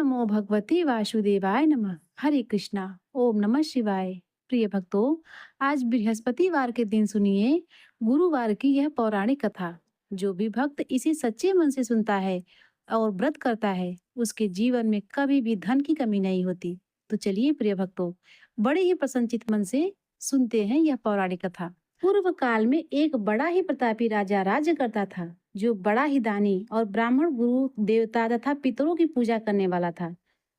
नमो भगवते वासुदेवाय नमः। हरे कृष्णा। ओम नमः शिवाय। प्रिय भक्तों, आज बृहस्पतिवार के दिन सुनिए गुरुवार की यह पौराणिक कथा। जो भी भक्त इसे सच्चे मन से सुनता है और व्रत करता है, उसके जीवन में कभी भी धन की कमी नहीं होती। तो चलिए प्रिय भक्तों, बड़े ही प्रसन्नचित मन से सुनते हैं यह पौराणिक कथा। पूर्व काल में एक बड़ा ही प्रतापी राजा राज्य करता था, जो बड़ा ही दानी और ब्राह्मण गुरु देवता तथा पितरों की पूजा करने वाला था।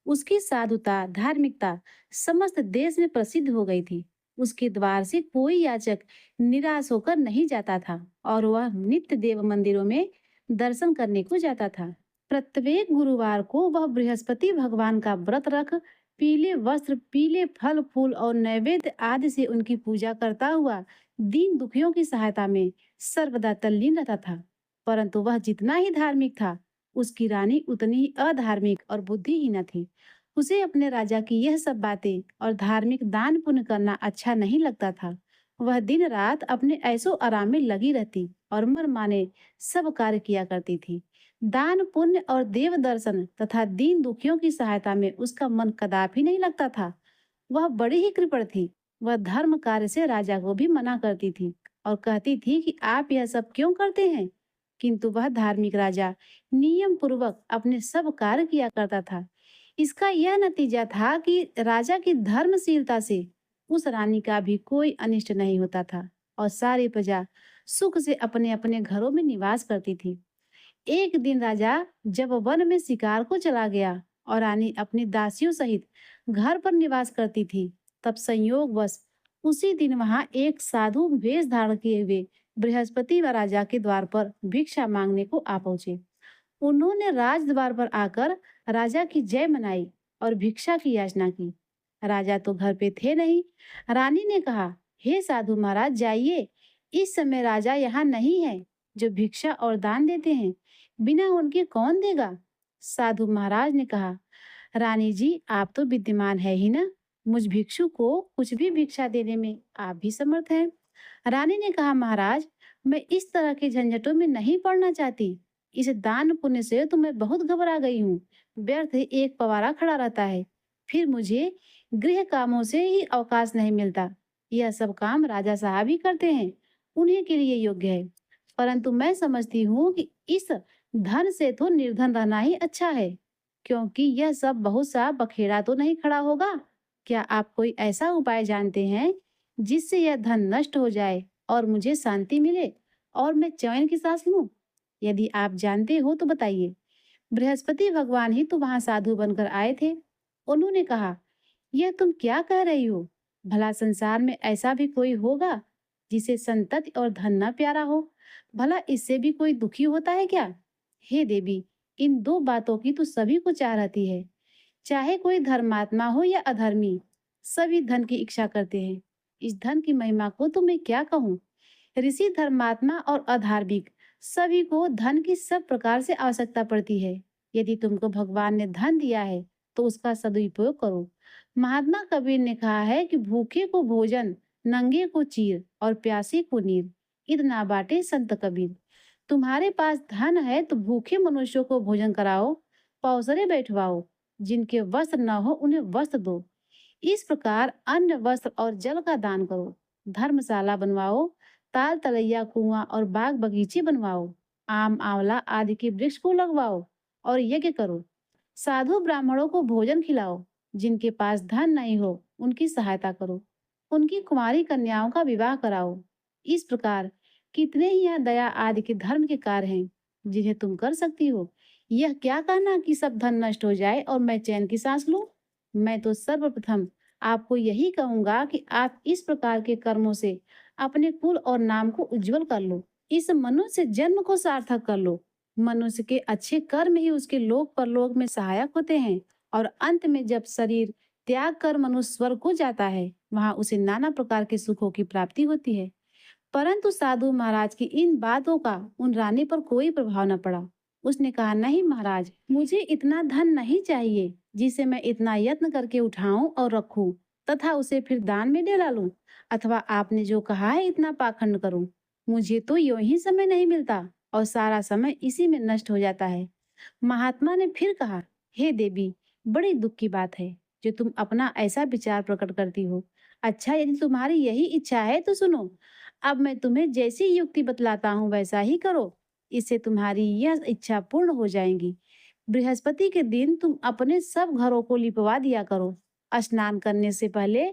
उसकी साधुता, धार्मिकता समस्त देश में प्रसिद्ध हो गई थी। उसके द्वार से कोई याचक निराश होकर नहीं जाता था और वह नित्य देव मंदिरों में दर्शन करने को जाता था। प्रत्येक गुरुवार को वह बृहस्पति भगवान का व्रत रख पीले वस्त्र, पीले फल फूल और नैवेद्य आदि से उनकी पूजा करता हुआ दीन दुखियों की सहायता में सर्वदा तल्लीन रहता था। परंतु वह जितना ही धार्मिक था, उसकी रानी उतनी ही अधार्मिक और बुद्धिहीन थी। उसे अपने राजा की यह सब बातें और धार्मिक दान पुण्य करना अच्छा नहीं लगता था। वह दिन रात अपने ऐशो आराम में लगी रहती और मन माने सब कार्य किया करती थी। दान पुण्य और देव दर्शन तथा दीन दुखियों की सहायता में उसका मन कदापि नहीं लगता था। वह बड़ी ही कृपण थी। वह धर्म कार्य से राजा को भी मना करती थी और कहती थी कि आप यह सब क्यों करते हैं। किंतु वह धार्मिक राजा नियम पूर्वक अपने सब कार्य किया करता था। इसका यह नतीजा था कि राजा की धर्मशीलता से उस रानी का भी कोई अनिष्ट नहीं होता था और सारी प्रजा सुख से अपने अपने घरों में निवास करती थी। एक दिन राजा जब वन में शिकार को चला गया और रानी अपनी दासियों सहित घर पर निवास करती थी, तब संयोगवश उसी दिन वहां एक साधु वेश धारण किए हुए बृहस्पति व राजा के द्वार पर भिक्षा मांगने को आ पहुंचे। उन्होंने राजद्वार पर आकर राजा की जय मनाई और भिक्षा की याचना की। राजा तो घर पे थे नहीं। रानी ने कहा, हे साधु महाराज जाइए, इस समय राजा यहाँ नहीं है जो भिक्षा और दान देते हैं, बिना उनके कौन देगा। साधु महाराज ने कहा, रानी जी आप तो विद्यमान है ही ना, मुझ भिक्षु को कुछ भी भिक्षा देने में आप भी समर्थ हैं। रानी ने कहा, महाराज मैं इस तरह के झंझटों में नहीं पड़ना चाहती। इस दान पुण्य से तो मैं बहुत घबरा गई हूँ। व्यर्थ एक पवारा खड़ा रहता है, फिर मुझे गृह कामों से ही अवकाश नहीं मिलता। यह सब काम राजा साहब ही करते हैं, उन्हीं के लिए योग्य है। परंतु मैं समझती हूँ कि इस धन से तो निर्धन रहना ही अच्छा है, क्योंकि यह सब बहुत सा बखेड़ा तो नहीं खड़ा होगा। क्या आप कोई ऐसा उपाय जानते हैं जिससे यह धन नष्ट हो जाए और मुझे शांति मिले और मैं चैन की सांस लूं? यदि आप जानते हो तो बताइए। बृहस्पति भगवान ही तो वहां साधु बनकर आए थे। उन्होंने कहा, यह तुम क्या कह रही हो? भला संसार में ऐसा भी कोई होगा जिसे संतति और धन न प्यारा हो? भला इससे भी कोई दुखी होता है क्या? हे देवी, इन दो बातों की तो सभी को चाह रहती है। चाहे कोई धर्मात्मा हो या अधर्मी, सभी धन की इच्छा करते हैं। इस धन की महिमा को तो मैं क्या कहूँ। ऋषि, धर्मात्मा और अधार्मिक सभी को धन की सब प्रकार से आवश्यकता पड़ती है। यदि तुमको भगवान ने धन दिया है तो उसका सदुपयोग करो। महात्मा कबीर ने कहा है कि भूखे को भोजन, नंगे को चीर और प्यासे को नीर, इतना बांटे संत कबीर। तुम्हारे पास धन है तो भूखे मनुष्यों को भोजन कराओ, पौसरे बैठवाओ, जिनके वस्त्र न हो उन्हें वस्त्र दो। इस प्रकार अन्न, वस्त्र और जल का दान करो। धर्मशाला बनवाओ, ताल तलैया, कुआं और बाग बगीचे बनवाओ। आम, आंवला आदि के वृक्ष को लगवाओ और यज्ञ करो। साधु ब्राह्मणों को भोजन खिलाओ। जिनके पास धन नहीं हो उनकी सहायता करो। उनकी कुमारी कन्याओं का विवाह कराओ। इस प्रकार कितने ही यहाँ दया आदि के धर्म के कार्य हैं जिन्हें तुम कर सकती हो। यह क्या कहना कि सब धन नष्ट हो जाए और मैं चैन की सांस लूं? मैं तो सर्वप्रथम आपको यही कहूंगा कि आप इस प्रकार के कर्मों से अपने कुल और नाम को उज्जवल कर लो। इस मनुष्य जन्म को सार्थक कर लो। मनुष्य के अच्छे कर्म ही उसके लोक परलोक में सहायक होते हैं और अंत में जब शरीर त्याग कर मनुष्य स्वर्ग को जाता है, वहां उसे नाना प्रकार के सुखों की प्राप्ति होती है। परंतु साधु महाराज की इन बातों का उन रानी पर कोई प्रभाव न पड़ा। उसने कहा, नहीं महाराज, मुझे इतना धन नहीं चाहिए जिसे मैं इतना यत्न करके उठाऊं और रखूं तथा उसे फिर दान में डला लूं, अथवा आपने जो कहा है इतना पाखंड करूं। मुझे तो यूं ही समय नहीं मिलता और सारा समय इसी में नष्ट हो जाता है। महात्मा ने फिर कहा, हे देवी, बड़ी दुख की बात है जो तुम अपना ऐसा विचार प्रकट करती हो। अच्छा, यदि तुम्हारी यही इच्छा है तो सुनो। अब मैं तुम्हें जैसी युक्ति बतलाता हूँ वैसा ही करो। इससे तुम्हारी यह इच्छा पूर्ण हो जाएगी। बृहस्पति के दिन तुम अपने सब घरों को लिपवा दिया करो। स्नान करने से पहले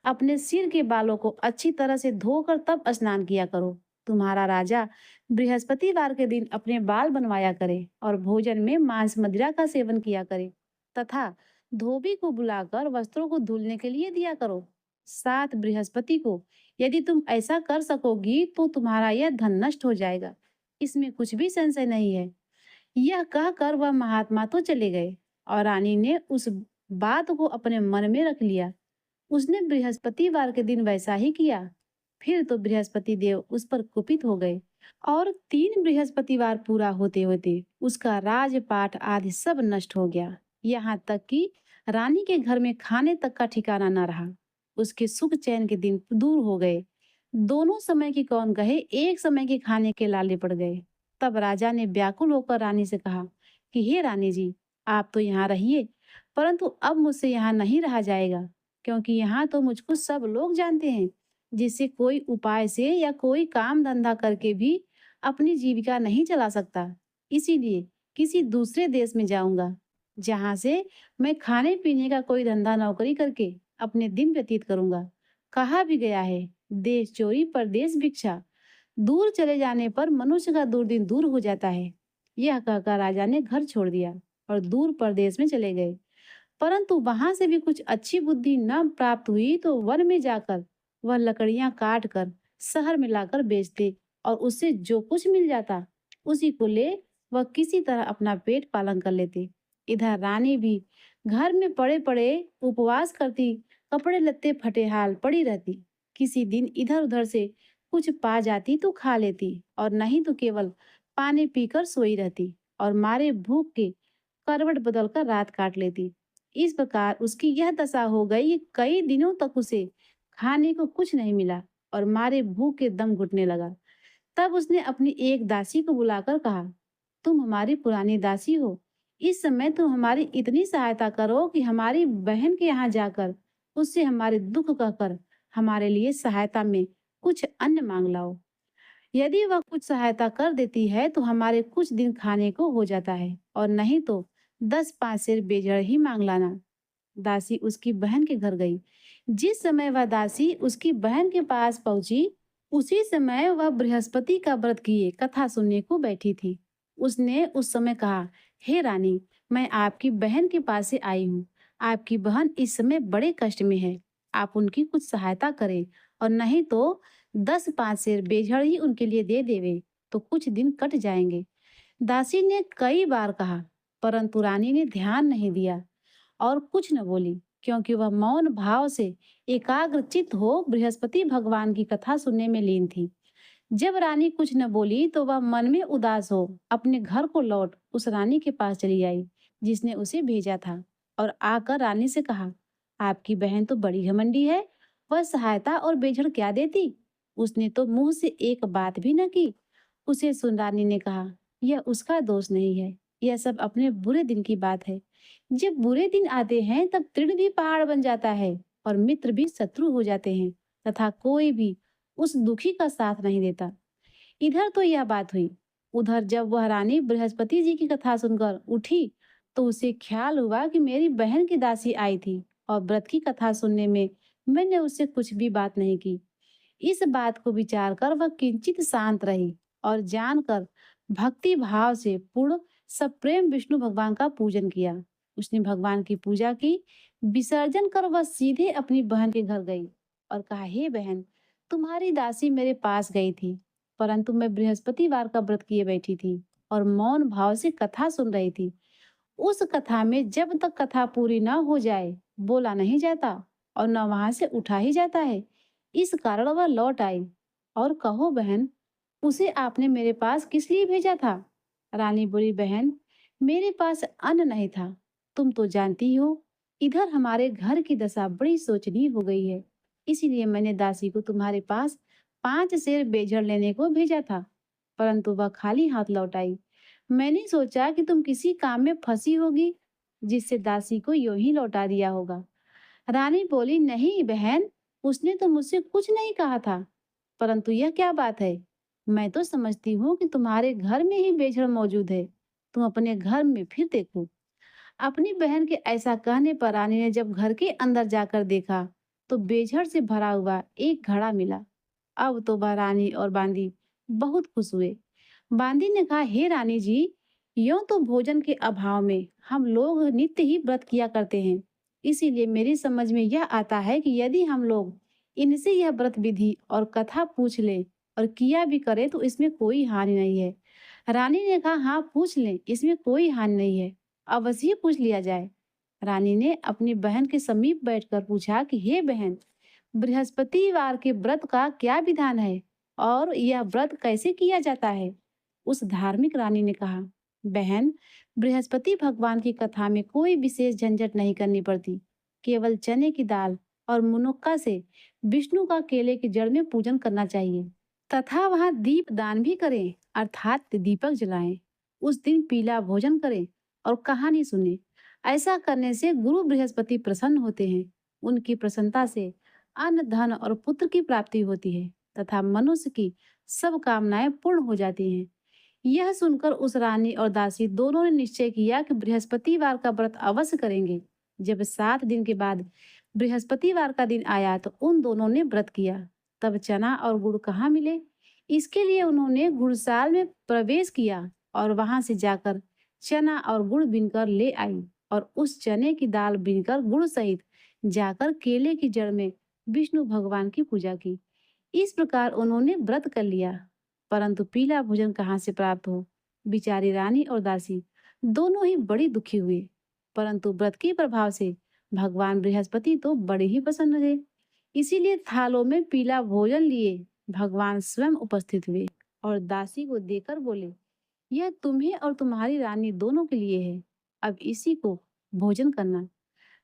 अपने सिर के बालों को अच्छी तरह से धोकर तब स्नान किया करो। तुम्हारा राजा बृहस्पतिवार के दिन अपने बाल बनवाया करे और भोजन में मांस मदिरा का सेवन किया करे तथा धोबी को बुलाकर वस्त्रों को धुलने के लिए दिया करो। सात बृहस्पति को यदि तुम ऐसा कर सकोगी तो तुम्हारा यह धन नष्ट हो जाएगा। इसमें कुछ भी संशय नहीं है। यह कहकर वह महात्मा तो चले गए और रानी ने उस बात को अपने मन में रख लिया। उसने बृहस्पतिवार के दिन वैसा ही किया। फिर तो बृहस्पति देव उस पर कुपित हो गए और 3 बृहस्पतिवार पूरा होते होते उसका राजपाट आदि सब नष्ट हो गया। यहाँ तक कि रानी के घर में खाने तक का ठिकाना न रहा। उसके सुख चैन के दिन दूर हो गए। दोनों समय की कौन कहे, एक समय के खाने के लाले पड़ गए। तब राजा ने व्याकुल होकर रानी से कहा कि हे रानी जी, आप तो यहाँ रहिए, परंतु अब मुझसे यहाँ नहीं रहा जाएगा, क्योंकि यहाँ तो मुझको सब लोग जानते हैं। जिससे कोई उपाय से या कोई काम धंधा करके भी अपनी जीविका नहीं चला सकता। इसीलिए किसी दूसरे देश में जाऊंगा, जहाँ से मैं खाने पीने का कोई धंधा नौकरी करके अपने दिन व्यतीत करूंगा। कहा भी गया है, देश चोरी परदेश भिक्षा। दूर चले जाने पर मनुष्य का दुर्दिन दूर हो जाता है। यह कहकर राजा ने घर छोड़ दिया और दूर परदेश में चले गए। परंतु वहां से भी कुछ अच्छी बुद्धि न प्राप्त हुई तो वन में जाकर वह लकड़ियां काट कर शहर में लाकर बेचते और उससे जो कुछ मिल जाता उसी को ले वह किसी तरह अपना पेट पालन कर लेते। इधर रानी भी घर में पड़े पड़े उपवास करती, कपड़े लत्ते फटेहाल पड़ी रहती। किसी दिन इधर उधर से कुछ पा जाती तो खा लेती और नहीं तो केवल पानी पीकर सोई रहती और मारे भूख के करवट बदलकर रात काट लेती। इस प्रकार उसकी यह दशा हो गई कि कई दिनों तक उसे खाने को कुछ नहीं मिला और मारे भूख के दम घुटने लगा। तब उसने अपनी एक दासी को बुलाकर कहा, तुम हमारी पुरानी दासी हो। इस समय तुम हमारी इतनी सहायता करो कि हमारी बहन के यहाँ जाकर उससे हमारे दुख कहकर हमारे लिए सहायता में कुछ अन्न मांग लाओ। यदि वह कुछ सहायता कर देती है तो हमारे कुछ दिन खाने को हो जाता है और नहीं तो 10 5 सेर बेजड़ ही मांग लाना। दासी उसकी बहन के घर गई। जिस समय वह दासी उसकी बहन के पास पहुंची, उसी समय वह बृहस्पति का व्रत किए कथा सुनने को बैठी थी। उसने उस समय कहा, हे रानी, मैं आपकी बहन के पास से आई हूँ। आपकी बहन इस समय बड़े कष्ट में है। आप उनकी कुछ सहायता करें और नहीं तो 10 5 सेर बेझड़ ही उनके लिए दे देवे तो कुछ दिन कट जाएंगे। दासी ने कई बार कहा, परंतु रानी ने ध्यान नहीं दिया और कुछ न बोली, क्योंकि वह मौन भाव से एकाग्रचित हो बृहस्पति भगवान की कथा सुनने में लीन थी। जब रानी कुछ न बोली तो वह मन में उदास हो अपने घर को लौट उस रानी के पास चली आई जिसने उसे भेजा था और आकर रानी से कहा, आपकी बहन तो बड़ी घमंडी है। वह सहायता और बेझड़ क्या देती? उसने तो मुंह से एक बात भी न की। उसे सुन रानी ने कहा, यह उसका दोष नहीं है, यह सब अपने बुरे दिन की बात है। जब बुरे दिन आते हैं तब तृण भी पहाड़ बन जाता है और मित्र भी शत्रु हो जाते हैं तथा कोई भी उस दुखी का साथ नहीं देता। इधर तो यह बात हुई। उधर जब वह रानी बृहस्पति जी की कथा सुनकर उठी तो उसे ख्याल हुआ कि मेरी बहन की दासी आई थी और व्रत की कथा सुनने में मैंने उससे कुछ भी बात नहीं की। इस बात को विचार कर वह किंचित शांत रही और जानकर भक्ति भाव से पूर्ण सप्रेम विष्णु भगवान का पूजन किया। उसने भगवान की पूजा की। विसर्जन कर वह सीधे अपनी बहन के घर गई और कहा, हे बहन, तुम्हारी दासी मेरे पास गई थी, परंतु मैं बृहस्पतिवार का व्रत किए बैठी थी और मौन भाव से कथा सुन रही थी। उस कथा में जब तक कथा पूरी न हो जाए बोला नहीं जाता और न वहां से उठा ही जाता है। इस कारण वह लौट आई। और कहो बहन, उसे आपने मेरे पास किस लिए भेजा था? रानी बोली, बहन, मेरे पास अन्न नहीं था। तुम तो जानती ही हो, इधर हमारे घर की दशा बड़ी शोचनीय हो गई है। इसीलिए मैंने दासी को तुम्हारे पास 5 सेर बेझड़ लेने को भेजा था, परंतु वह खाली हाथ लौट आई। मैंने सोचा कि तुम किसी काम में फंसी होगी जिससे दासी को यूं ही लौटा दिया होगा। रानी बोली, नहीं बहन, उसने तो मुझसे कुछ नहीं कहा था। परंतु यह क्या बात है? मैं तो समझती हूँ कि तुम्हारे घर में ही बेजड़ मौजूद है। तुम अपने घर में फिर देखो। अपनी बहन के ऐसा कहने पर रानी ने जब घर के अंदर जाकर देखा, तो बेझड़ से भरा हुआ एक घड़ा मिला। अब तो वह रानी और बांदी बहुत खुश हुए। बांदी ने कहा, हे रानी जी, यूं तो भोजन के अभाव में हम लोग नित्य ही व्रत किया करते हैं। इसीलिए मेरी समझ में यह आता है कि यदि हम लोग इनसे यह व्रत विधि और कथा पूछ लें और किया भी करें तो इसमें कोई हानि नहीं है। रानी ने कहा, हाँ पूछ लें, इसमें कोई हानि नहीं है, अवश्य पूछ लिया जाए। रानी ने अपनी बहन के समीप बैठकर पूछा कि हे बहन, बृहस्पतिवार के व्रत का क्या विधान है और यह व्रत कैसे किया जाता है? उस धार्मिक रानी ने कहा, बहन, बृहस्पति भगवान की कथा में कोई विशेष झंझट नहीं करनी पड़ती। केवल चने की दाल और मुनक्का से विष्णु का केले की जड़ में पूजन करना चाहिए तथा वहां दीप दान भी करें, अर्थात दीपक जलाएं। उस दिन पीला भोजन करें और कहानी सुने। ऐसा करने से गुरु बृहस्पति प्रसन्न होते हैं। उनकी प्रसन्नता से अन्न, धन और पुत्र की प्राप्ति होती है तथा मनुष्य की सब कामनाएं पूर्ण हो जाती हैं। यह सुनकर उस रानी और दासी दोनों ने निश्चय किया कि बृहस्पतिवार का व्रत अवश्य करेंगे। जब 7 दिन के बाद बृहस्पतिवार का दिन आया तो उन दोनों ने व्रत किया। तब चना और गुड़ कहाँ मिले? इसके लिए उन्होंने गुड़साल में प्रवेश किया और वहां से जाकर चना और गुड़ बीनकर ले आई और उस चने की दाल बीनकर गुड़ सहित जाकर केले की जड़ में विष्णु भगवान की पूजा की। इस प्रकार उन्होंने व्रत कर लिया। परंतु पीला भोजन कहाँ से प्राप्त हो? बिचारी रानी और दासी दोनों ही बड़ी दुखी हुए। परंतु व्रत के प्रभाव से भगवान बृहस्पति तो बड़े ही प्रसन्न थे। इसीलिए थालों में पीला भोजन लिए भगवान स्वयं उपस्थित हुए और दासी को देकर बोले, यह तुम्हें और तुम्हारी रानी दोनों के लिए है। अब इसी को भोजन करना।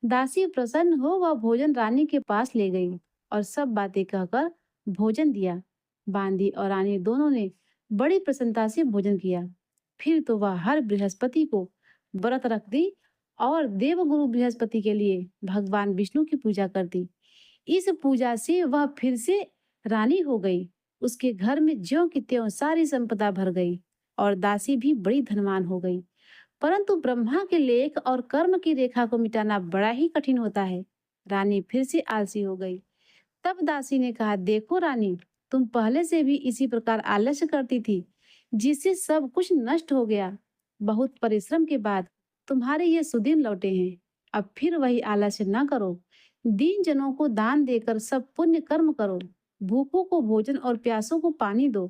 दासी प्रसन्न हो वह भोजन रानी के पास ले गई और सब बातें कहकर भोजन दिया। बांदी और रानी दोनों ने बड़ी प्रसन्नता से भोजन किया। फिर तो वह हर बृहस्पति को व्रत रखती और देवगुरु बृहस्पति के लिए भगवान विष्णु की पूजा करती। इस पूजा से वह फिर से रानी हो गई। उसके घर में ज्यों की त्यों सारी संपदा भर गई और दासी भी बड़ी धनवान हो गई। परंतु ब्रह्मा के लेख और कर्म की रेखा को मिटाना बड़ा ही कठिन होता है। रानी फिर से आलसी हो गई। तब दासी ने कहा, देखो रानी, तुम पहले से भी इसी प्रकार आलस्य करती थी, जिससे सब कुछ नष्ट हो गया। बहुत परिश्रम के बाद तुम्हारे ये सुदिन लौटे हैं। अब फिर वही आलस्य न करो। दीन जनों को दान देकर सब पुण्य कर्म करो। भूखों को भोजन और प्यासों को पानी दो।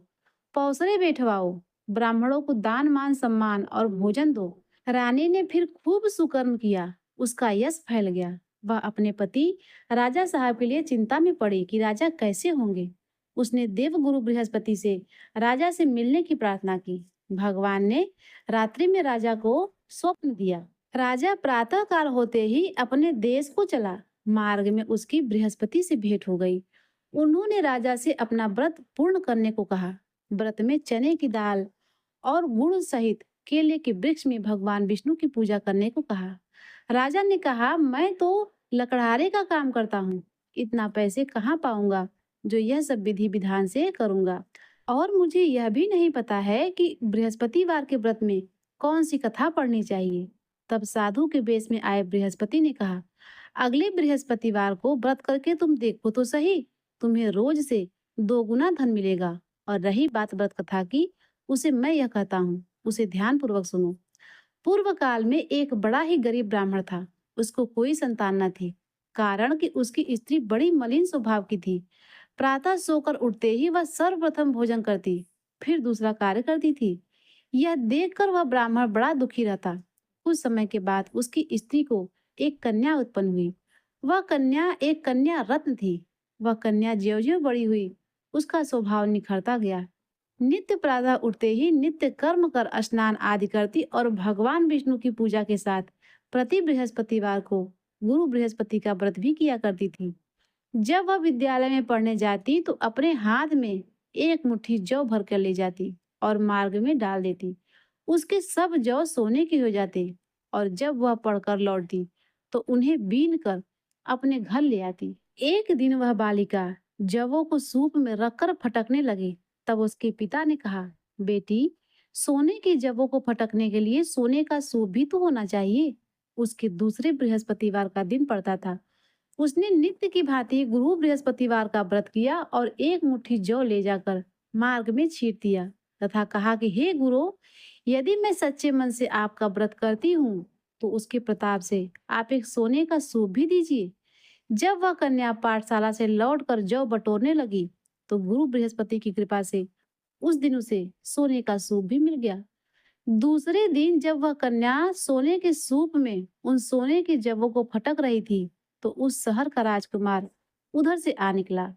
पौसरे बैठवाओ। ब्राह्मणों को दान, मान, सम्मान और भोजन दो। रानी ने फिर खूब सुकर्म किया। उसका यश फैल गया। वह अपने पति राजा साहब के लिए चिंता में पड़ी कि राजा कैसे होंगे। उसने देवगुरु बृहस्पति से राजा से मिलने की प्रार्थना की। भगवान ने रात्रि में राजा को स्वप्न दिया। राजा प्रातःकाल होते ही अपने देश को चला। मार्ग में उसकी बृहस्पति से भेंट हो गई। उन्होंने राजा से अपना व्रत पूर्ण करने को कहा। व्रत में चने की दाल और गुड़ सहित केले के वृक्ष में भगवान विष्णु की पूजा करने को कहा। राजा ने कहा, मैं तो लकड़हारे का काम करता हूँ, इतना पैसे कहाँ पाऊंगा जो यह सब विधि विधान से करूंगा। और मुझे यह भी नहीं पता है कि बृहस्पतिवार के व्रत में कौन सी कथा पढ़नी चाहिए। तब साधु के वेश में आए बृहस्पति ने कहा, अगले बृहस्पतिवार को व्रत करके तुम देखो तो सही, तुम्हें रोज से 2 गुना धन मिलेगा। और रही बात व्रत कथा की, उसे मैं यह कहता हूँ, उसे ध्यान पूर्वक सुनो। पूर्व काल में एक बड़ा ही गरीब ब्राह्मण था। उसको कोई संतान न थी, कारण कि उसकी स्त्री बड़ी मलिन स्वभाव की थी। प्रातः सोकर उठते ही वह सर्वप्रथम भोजन करती, फिर दूसरा कार्य करती थी। यह देखकर वह ब्राह्मण बड़ा दुखी रहता। कुछ समय के बाद उसकी स्त्री को एक कन्या उत्पन्न हुई। वह कन्या एक कन्या रत्न थी। वह कन्या ज्यों ज्यों बड़ी हुई, उसका स्वभाव निखरता गया। नित्य प्रातः उठते ही नित्य कर्म कर स्नान आदि करती और भगवान विष्णु की पूजा के साथ प्रति बृहस्पतिवार को गुरु बृहस्पति का व्रत भी किया करती थी। जब वह विद्यालय में पढ़ने जाती तो अपने हाथ में एक मुट्ठी जौ भर कर ले जाती और मार्ग में डाल देती। उसके सब जौ सोने के हो जाते और जब वह पढ़कर लौटती तो उन्हें बीन कर अपने घर ले आती। एक दिन वह बालिका जवों को सूप में रखकर फटकने लगी। तब उसके पिता ने कहा, बेटी, सोने की जवों को फटकने के लिए सोने का सूप भी तो होना चाहिए। उसके दूसरे बृहस्पतिवार का दिन पड़ता था। उसने नित्य की भांति गुरु बृहस्पतिवार का व्रत किया और एक मुट्ठी जौ ले जाकर मार्ग में छीट दिया तथा कहा कि हे गुरु, यदि मैं सच्चे मन से आपका व्रत करती हूँ तो उसके प्रताप से आप एक सोने का सूप भी दीजिए। जब वह कन्या पाठशाला से लौटकर जौ बटोरने लगी तो गुरु बृहस्पति की कृपा से उस दिन उसे सोने का सूप भी मिल गया। दूसरे दिन जब वह कन्या सोने के सूप में उन सोने की जवों को फटक रही थी तो उस शहर का राजकुमार उधर से आ निकला।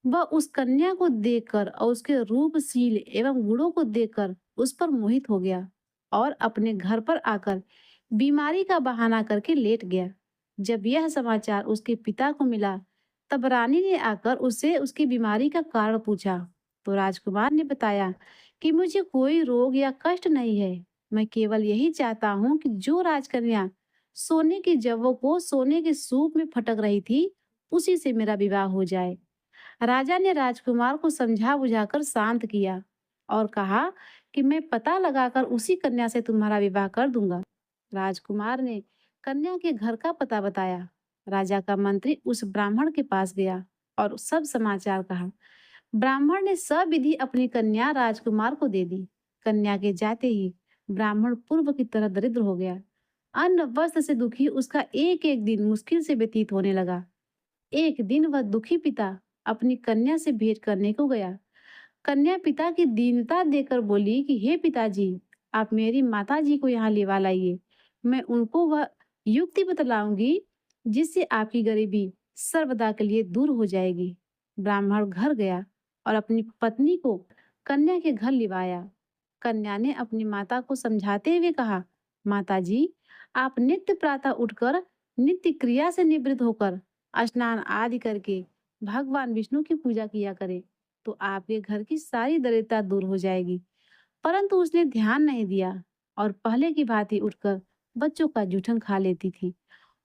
वह उस कन्या को देखकर और उसके रूपशील एवं गुणों को देखकर उस पर मोहित हो गया और अपने घर पर आकर बीमारी का बहाना करके लेट गया। जब यह समाचार उसके पिता को मिला तब रानी ने आकर उससे उसकी बीमारी का कारण पूछा। तो राजकुमार ने बताया कि मुझे कोई रोग या कष्ट नहीं है। मैं केवल यही चाहता हूँ कि जो राजकन्या सोने की जवों को सोने के सूप में फटक रही थी उसी से मेरा विवाह हो जाए। राजा ने राजकुमार को समझा बुझाकर शांत किया और कहा कि मैं पता लगाकर उसी कन्या से तुम्हारा विवाह कर दूंगा। राजकुमार ने कन्या के घर का पता बताया। राजा का मंत्री उस ब्राह्मण के पास गया और सब समाचार कहा। ब्राह्मण ने सविधि अपनी कन्या राजकुमार को दे दी। कन्या के जाते ही ब्राह्मण पूर्व की तरह दरिद्र हो गया। अन्न वस्त्र से दुखी उसका एक एक दिन मुश्किल से व्यतीत होने लगा। एक दिन वह दुखी पिता अपनी कन्या से भेंट करने को गया। कन्या पिता की दीनता देखकर बोली कि हे पिताजी, आप मेरी माता जी को यहाँ लेवा लाइए। मैं उनको वह युक्ति बतलाऊंगी जिससे आपकी गरीबी सर्वदा के लिए दूर हो जाएगी। ब्राह्मण घर गया और अपनी पत्नी को कन्या के घर लिवाया। कन्या ने अपनी माता को समझाते हुए कहा, माता जी, आप नित्य प्रातः उठकर नित्य क्रिया से निवृत्त होकर स्नान आदि करके भगवान विष्णु की पूजा किया करें तो आपके घर की सारी दरिद्रता दूर हो जाएगी। परंतु उसने ध्यान नहीं दिया और पहले की भांति उठकर बच्चों का जूठन खा लेती थी।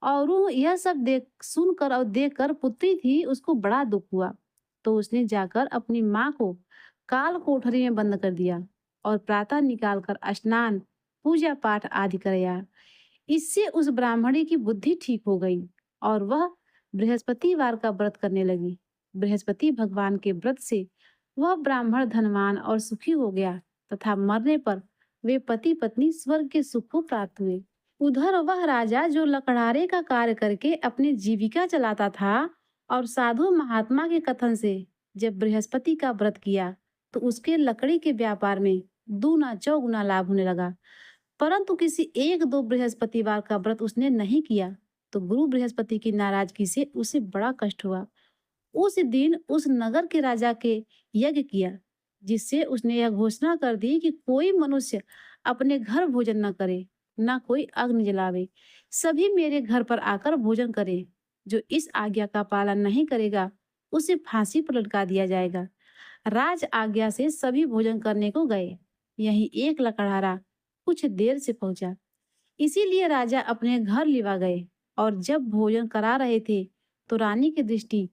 और वो यह सब देख सुनकर और देखकर पुत्री थी उसको बड़ा दुख हुआ। तो उसने जाकर अपनी माँ को काल कोठरी में बंद कर दिया और प्रातः निकालकर स्नान पूजा पाठ आदि कराया। इससे उस ब्राह्मणी की बुद्धि ठीक हो गई और वह बृहस्पतिवार का व्रत करने लगी। बृहस्पति भगवान के व्रत से वह ब्राह्मण धनवान और सुखी हो गया तथा मरने पर वे पति पत्नी स्वर्ग के सुख को प्राप्त हुए। उधर वह राजा जो लकड़हारे का कार्य करके अपनी जीविका चलाता था और साधु महात्मा के कथन से जब बृहस्पति का व्रत किया तो उसके लकड़ी के व्यापार में दूना चौगुना लाभ होने लगा। परंतु किसी एक दो बृहस्पतिवार का व्रत उसने नहीं किया तो गुरु बृहस्पति की नाराजगी से उसे बड़ा कष्ट हुआ। उस दिन उस नगर के राजा के यज्ञ किया जिससे उसने यह घोषणा कर दी कि कोई मनुष्य अपने घर भोजन न करे, ना कोई अग्नि जलावे। सभी मेरे घर पर आकर भोजन करें। जो इस आज्ञा का पालन नहीं करेगा उसे फांसी पर लटका दिया जाएगा। राज आज्ञा से सभी भोजन करने को गए। यही एक लकड़हारा कुछ देर से पहुंचा। इसीलिए राजा अपने घर लिवा गए और जब भोजन करा रहे थे तो रानी की दृष्टि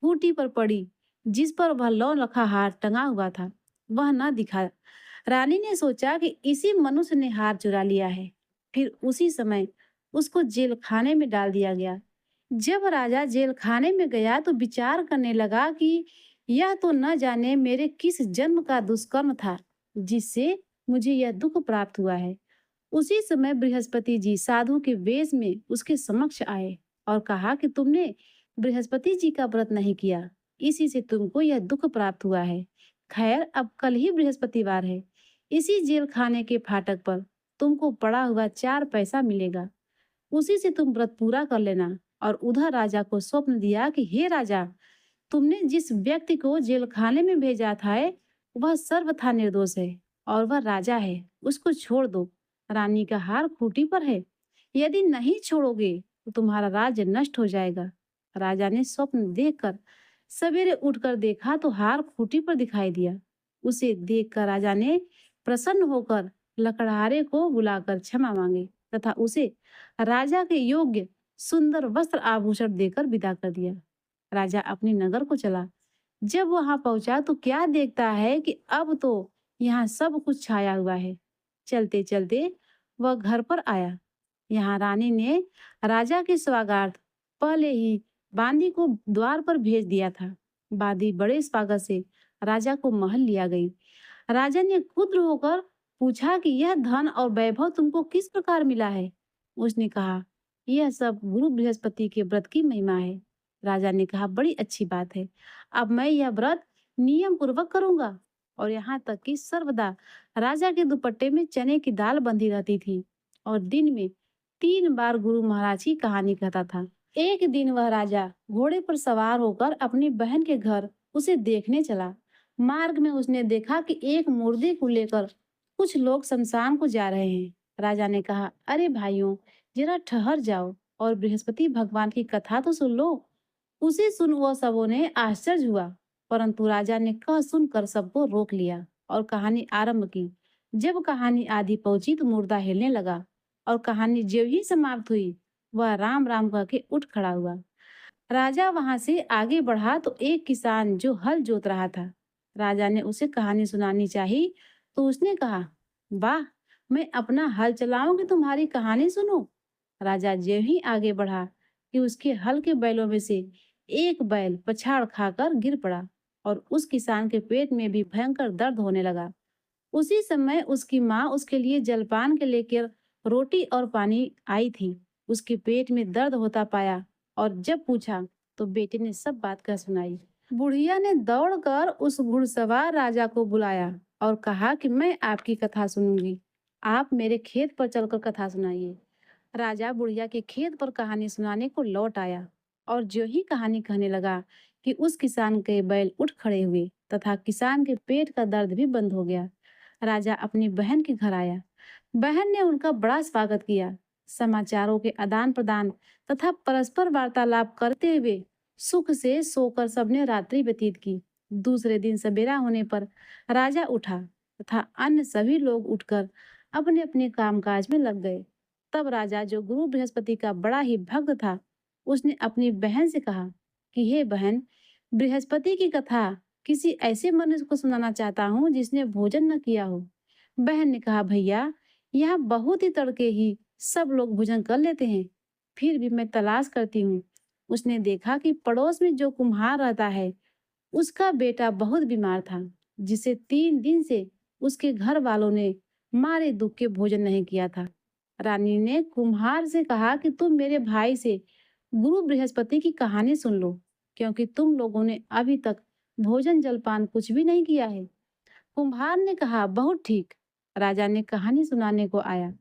बूटी पर पड़ी जिस पर वह लौ रखा हार टंगा हुआ था। वह न दिखा। रानी ने सोचा कि इसी मनुष्य ने हार चुरा लिया है। फिर उसी समय उसको जेल खाने में डाल दिया गया। जब राजा जेल खाने में गया तो विचार करने लगा कि यह तो न जाने मेरे किस जन्म का दुष्कर्म था जिससे मुझे यह दुख प्राप्त हुआ है। उसी समय बृहस्पति जी साधु के वेश में उसके समक्ष आए और कहा कि तुमने बृहस्पति जी का व्रत नहीं किया, इसी से तुमको यह दुख प्राप्त हुआ है। खैर, अब कल ही बृहस्पतिवार है। इसी जेल खाने के फाटक पर तुमको पड़ा हुआ 4 पैसा मिलेगा। उसी से तुम व्रत पूरा कर लेना। और उधर राजा को स्वप्न दिया कि हे राजा, तुमने जिस व्यक्ति को जेल खाने में भेजा था वह सर्वथा निर्दोष है और वह राजा है। उसको छोड़ दो। रानी का हार खूंटी पर है। यदि नहीं छोड़ोगे तो तुम्हारा राज्य नष्ट हो जाएगा। राजा ने स्वप्न देखकर सवेरे उठकर देखा तो हार खूंटी पर दिखाई दिया। उसे देखकर राजा ने प्रसन्न होकर लकड़हारे को बुलाकर क्षमा मांगी। तथा उसे राजा के योग्य सुंदर वस्त्र आभूषण देकर विदा कर दिया। राजा अपनी नगर को चला। जब वहां पहुंचा तो क्या देखता है कि अब तो यहाँ सब कुछ छाया हुआ है। चलते चलते वह घर पर आया। यहाँ रानी ने राजा के स्वागतार्थ पहले ही बांदी को द्वार पर भेज दिया था। बांदी बड़े स्वागत से राजा को महल लिया गई। राजा ने क्रुद्ध होकर पूछा कि यह धन और वैभव तुमको किस प्रकार मिला है। उसने कहा, यह सब गुरु बृहस्पति के व्रत की महिमा है। राजा ने कहा, बड़ी अच्छी बात है। अब मैं यह व्रत नियम पूर्वक करूंगा। और यहाँ तक कि सर्वदा राजा के दुपट्टे में चने की दाल बंधी रहती थी और दिन में 3 बार गुरु महाराज की कहानी कहता था। एक दिन वह राजा घोड़े पर सवार होकर अपनी बहन के घर उसे देखने चला। मार्ग में उसने देखा कि एक मुर्दे को लेकर कुछ लोग शमशान को जा रहे हैं। राजा ने कहा, अरे भाइयों, जरा ठहर जाओ और बृहस्पति भगवान की कथा तो सुन लो। उसे सुन वह सबों ने आश्चर्य हुआ, परंतु राजा ने कह सुनकर सबको रोक लिया और कहानी आरंभ की। जब कहानी आधी पहुंची तो मुर्दा हिलने लगा और कहानी जो ही समाप्त हुई वह राम राम कह के उठ खड़ा हुआ। राजा वहां से आगे बढ़ा तो एक किसान जो हल जोत रहा था। राजा ने उसे कहानी सुनानी चाहिए तो उसने कहा, वाह, मैं अपना हल चलाऊं कि तुम्हारी कहानी सुनो। राजा जो ही आगे बढ़ा कि उसके हल के बैलों में से एक बैल पछाड़ खाकर गिर पड़ा और उस किसान के पेट में भी भयंकर दर्द होने लगा। उसी समय उसकी माँ उसके लिए जलपान के लेकर रोटी और पानी आई थी। उसके पेट में दर्द होता पाया और जब पूछा तो बेटे ने सब बात कह सुनाई। बुढ़िया ने दौड़कर उस घुड़सवार राजा को बुलाया और कहा कि मैं आपकी कथा सुनूंगी, आप मेरे खेत पर चलकर कथा सुनाइए। राजा बुढ़िया के खेत पर कहानी सुनाने को लौट आया और जो ही कहानी कहने लगा कि उस किसान के बैल उठ खड़े हुए तथा किसान के पेट का दर्द भी बंद हो गया। राजा अपनी बहन के घर आया। बहन ने उनका बड़ा स्वागत किया। समाचारों के आदान प्रदान तथा परस्पर वार्तालाप करते हुए सुख से सोकर सबने रात्रि व्यतीत की। दूसरे दिन सवेरा होने पर राजा उठा तथा अन्य सभी लोग उठकर अपने अपने कामकाज में लग गए। तब राजा, जो गुरु बृहस्पति का बड़ा ही भक्त था, उसने अपनी बहन से कहा कि हे बहन, बृहस्पति की कथा किसी ऐसे मनुष्य को सुनाना चाहता हूँ जिसने भोजन न किया हो। बहन ने कहा, भैया, यहाँ बहुत ही तड़के ही सब लोग भोजन कर लेते हैं, फिर भी मैं तलाश करती हूँ। उसने देखा कि पड़ोस में जो कुम्हार रहता है उसका बेटा बहुत बीमार था, जिसे 3 दिन से उसके घर वालों ने मारे दुख के भोजन नहीं किया था। रानी ने कुम्हार से कहा कि तुम मेरे भाई से गुरु बृहस्पति की कहानी सुन लो, क्योंकि तुम लोगों ने अभी तक भोजन जलपान कुछ भी नहीं किया है। कुम्हार ने कहा, बहुत ठीक। राजा ने कहानी सुनाने को आया।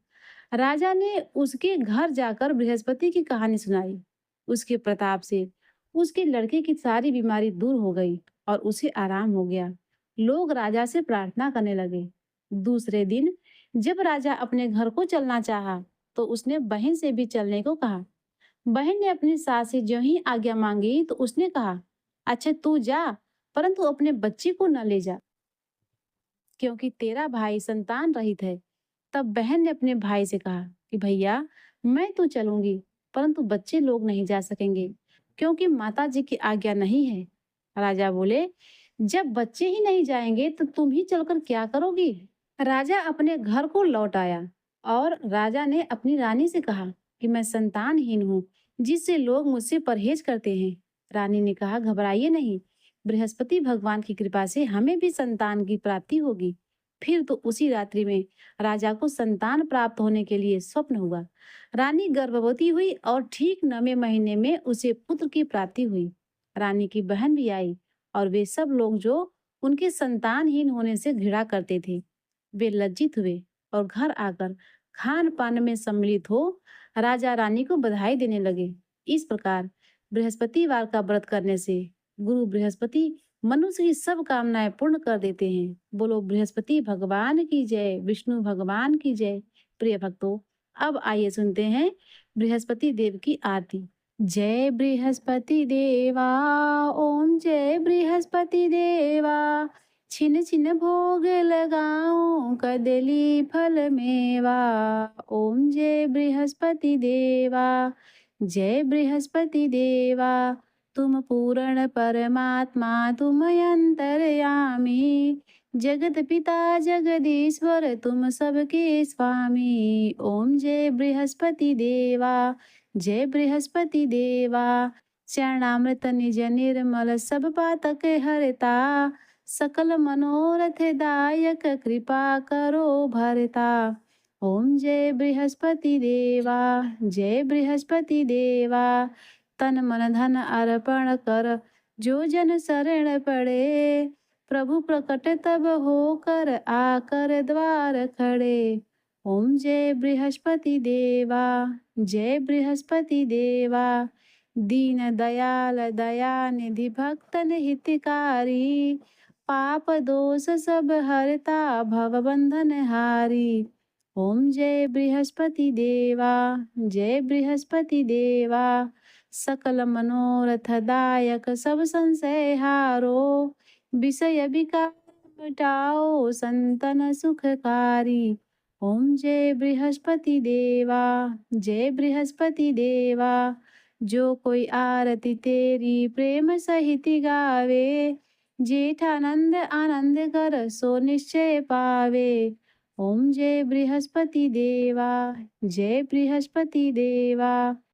राजा ने उसके घर जाकर बृहस्पति की कहानी सुनाई। उसके प्रताप से उसके लड़के की सारी बीमारी दूर हो गई और उसे आराम हो गया। लोग राजा से प्रार्थना करने लगे। दूसरे दिन जब राजा अपने घर को चलना चाहा, तो उसने बहन से भी चलने को कहा। बहन ने अपनी सास से जो ही आज्ञा मांगी तो उसने कहा, अच्छा तू जा, परंतु अपने बच्चे को न ले जा, क्योंकि तेरा भाई संतान रहित है। तब बहन ने अपने भाई से कहा कि भैया, मैं तो चलूंगी, परंतु बच्चे लोग नहीं जा सकेंगे, क्योंकि माता जी की आज्ञा नहीं है। राजा बोले, जब बच्चे ही नहीं जाएंगे तो तुम ही चलकर क्या करोगी। राजा अपने घर को लौट आया और राजा ने अपनी रानी से कहा कि मैं संतानहीन हूँ, जिससे लोग मुझसे परहेज करते हैं। रानी ने कहा, घबराइए नहीं, बृहस्पति भगवान की कृपा से हमें भी संतान की प्राप्ति होगी। फिर तो उसी रात्रि में राजा को संतान प्राप्त होने के लिए स्वप्न हुआ। रानी गर्भवती हुई और ठीक 9वें महीने में उसे पुत्र की प्राप्ति हुई। रानी की बहन भी आई और वे सब लोग जो उनके संतानहीन होने से घृणा करते थे, वे लज्जित हुए और घर आकर खान पान में सम्मिलित हो राजा रानी को बधाई देने लगे। इस प्रकार बृहस्पतिवार का व्रत करने से गुरु बृहस्पति मनुष्य की सब कामनाएं पूर्ण कर देते हैं। बोलो बृहस्पति भगवान की जय, विष्णु भगवान की जय। प्रिय भक्तों, अब आइए सुनते हैं बृहस्पति देव की आरती। जय बृहस्पति देवा, ओम जय बृहस्पति देवा, छिन छिन भोग लगाऊं कदली फल मेवा। ओम जय बृहस्पति देवा, जय बृहस्पति देवा। तुम पूर्ण परमात्मा तुम अंतर्यामी, जगत पिता जगदीश्वर तुम सबके स्वामी। ओम जय बृहस्पति देवा, जय बृहस्पति देवा। चरणामृत निज निर्मल सब पातक हरता, सकल मनोरथ दायक कृपा करो भरता। ओम जय बृहस्पति देवा, जय बृहस्पति देवा। तन मन धन अर्पण कर जो जन शरण पड़े, प्रभु प्रकट तब होकर आकर द्वार खड़े। ओम जय बृहस्पति देवा, जय बृहस्पति देवा। दीन दयाल दया निधि भक्तन हितकारी, पाप दोष सब हरता भव बंधन हारी। ओम जय बृहस्पति देवा, जय बृहस्पति देवा। सकल मनोरथ दायक सब संशय हारो, विषय विकार मिटाओ संतन सुखकारी। ओम जय बृहस्पति देवा, जय बृहस्पति देवा। जो कोई आरती तेरी प्रेम सहित गावे, जेठानंद आनंद कर सो निश्चय पावे। ओम जय बृहस्पति देवा, जय बृहस्पति देवा।